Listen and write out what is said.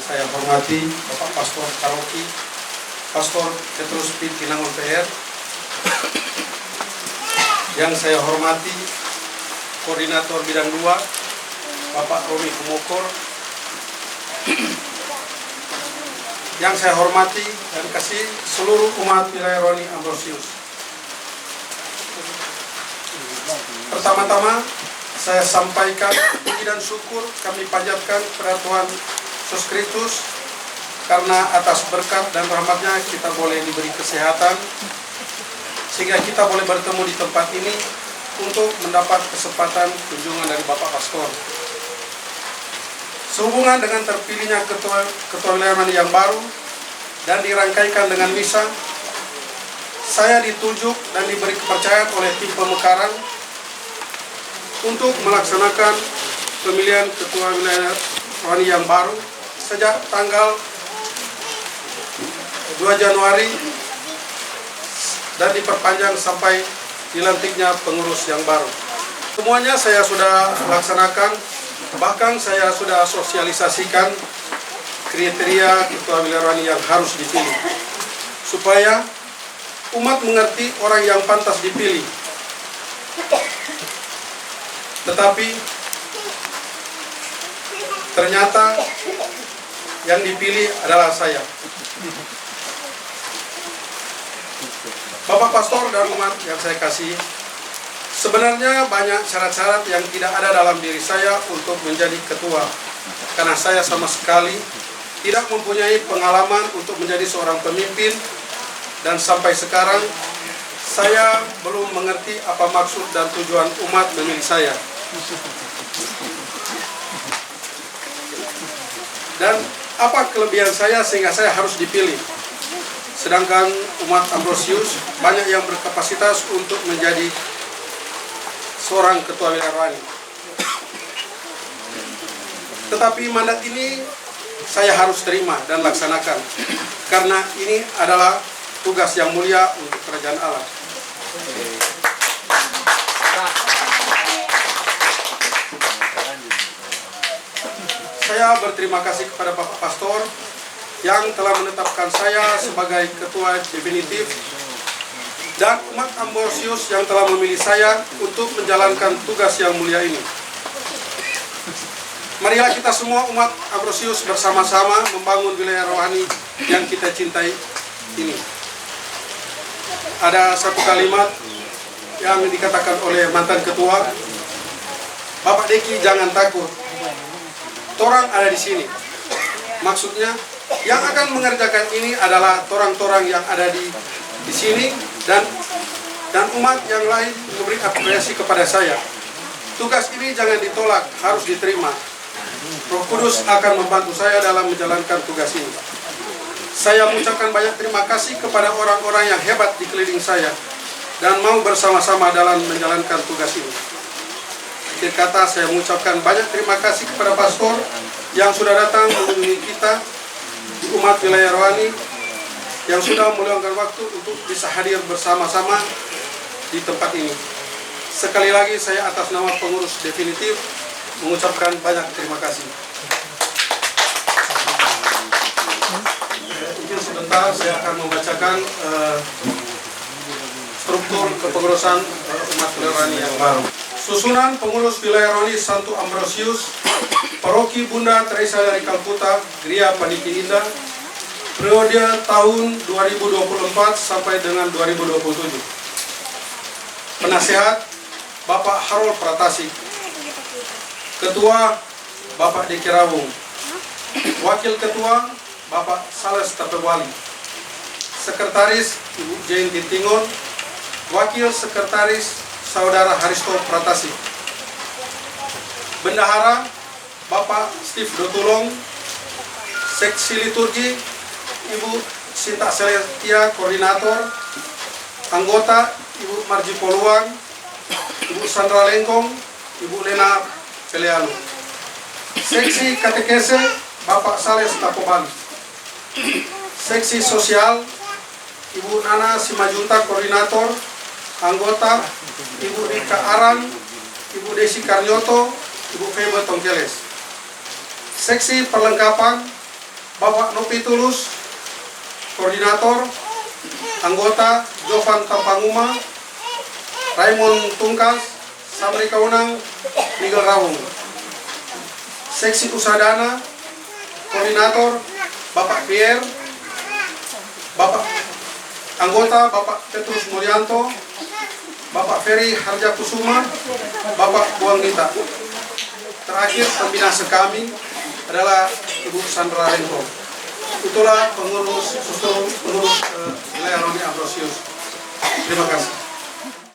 saya hormati Bapak Pastor Paroki, Pastor Petrus Pit Kinangon PR. Yang saya hormati Koordinator Bidang 2, Bapak Romi Kumokor. Yang saya hormati dan kasih seluruh umat wilayah Rohani Ambrosius. Pertama-tama saya sampaikan puji dan syukur kami panjatkan kepada Tuhan Yesus Kristus, karena atas berkat dan rahmatnya kita boleh diberi kesehatan sehingga kita boleh bertemu di tempat ini untuk mendapat kesempatan kunjungan dari Bapak Pastor. Sehubungan dengan terpilihnya ketua wilayah Rohani yang baru dan dirangkaikan dengan misa, saya ditunjuk dan diberi kepercayaan oleh tim pemekaran untuk melaksanakan pemilihan ketua wilayah Rohani yang baru sejak tanggal 2 Januari dan diperpanjang sampai dilantiknya pengurus yang baru. Semuanya saya sudah laksanakan, bahkan saya sudah sosialisasikan kriteria ketua wilayah Rohani yang harus dipilih, supaya umat mengerti orang yang pantas dipilih. Tetapi ternyata yang dipilih adalah saya. Bapak Pastor dan umat yang saya kasih, sebenarnya banyak syarat-syarat yang tidak ada dalam diri saya untuk menjadi ketua, karena saya sama sekali tidak mempunyai pengalaman untuk menjadi seorang pemimpin, dan sampai sekarang saya belum mengerti apa maksud dan tujuan umat memilih saya. Dan apa kelebihan saya sehingga saya harus dipilih. Sedangkan umat Ambrosius banyak yang berkapasitas untuk menjadi seorang ketua wilayah Rohani. Tetapi mandat ini saya harus terima dan laksanakan, karena ini adalah tugas yang mulia untuk kerajaan Allah. Saya berterima kasih kepada Bapak Pastor yang telah menetapkan saya sebagai ketua definitif, dan umat Ambrosius yang telah memilih saya untuk menjalankan tugas yang mulia ini. Marilah kita semua umat Ambrosius bersama-sama membangun wilayah rohani yang kita cintai ini. Ada satu kalimat yang dikatakan oleh mantan ketua, Bapak Deki, jangan takut, torang ada di sini. Maksudnya yang akan mengerjakan ini adalah torang-torang yang ada di sini, dan umat yang lain memberi apresiasi kepada saya. Tugas ini jangan ditolak, harus diterima. Roh Kudus akan membantu saya dalam menjalankan tugas ini. Saya mengucapkan banyak terima kasih kepada orang-orang yang hebat di keliling saya dan mau bersama-sama dalam menjalankan tugas ini. Akhir kata, saya mengucapkan banyak terima kasih kepada pastor yang sudah datang mengunjungi kita di umat wilayah rohani, yang sudah meluangkan waktu untuk bisa hadir bersama-sama di tempat ini. Sekali lagi saya atas nama pengurus definitif mengucapkan banyak terima kasih. Mungkin sebentar saya akan membacakan struktur kepengurusan umat wilayah rohani yang baru. Susunan pengurus wilayah rohani Santo Ambrosius, Paroki Bunda Teresa dari Kalkuta, Gria Paniki Indah, periode tahun 2024 sampai dengan 2027. Penasehat Bapak Harold Pratasi, Ketua Bapak Deki Rawung, Wakil Ketua Bapak Sales Tapewali, Sekretaris Ibu Jane Tintingon, Wakil Sekretaris Saudara Haristo Pratasi, Bendahara Bapak Steve Dotulong, Seksi Liturgi Ibu Sinta Celestia Koordinator, Anggota Ibu Marji Poluan, Ibu Sandra Lengkong, Ibu Lena Peleanu, Seksi Katekese Bapak Sales Tapobali, Seksi Sosial Ibu Nana Simajunta Koordinator, Anggota Ibu Rika Aran, Ibu Desi Karnyoto, Ibu Febe Tongkeles. Seksi Perlengkapan Bapak Nopi Tulus, Koordinator, anggota Jovan Tampanguma, Raymond Tungkas, Samri Kaunang, Miguel Rawung. Seksi Usadana, Koordinator, Bapak Pierre, Bapak anggota Bapak Petrus Mulyanto, Bapak Ferry Harja Kusuma, Bapak Buang Nita. Terakhir pembina sekami adalah Ibu Sandra Renko. Itulah pengurus wilayah Roni Ambrosius. Terima kasih.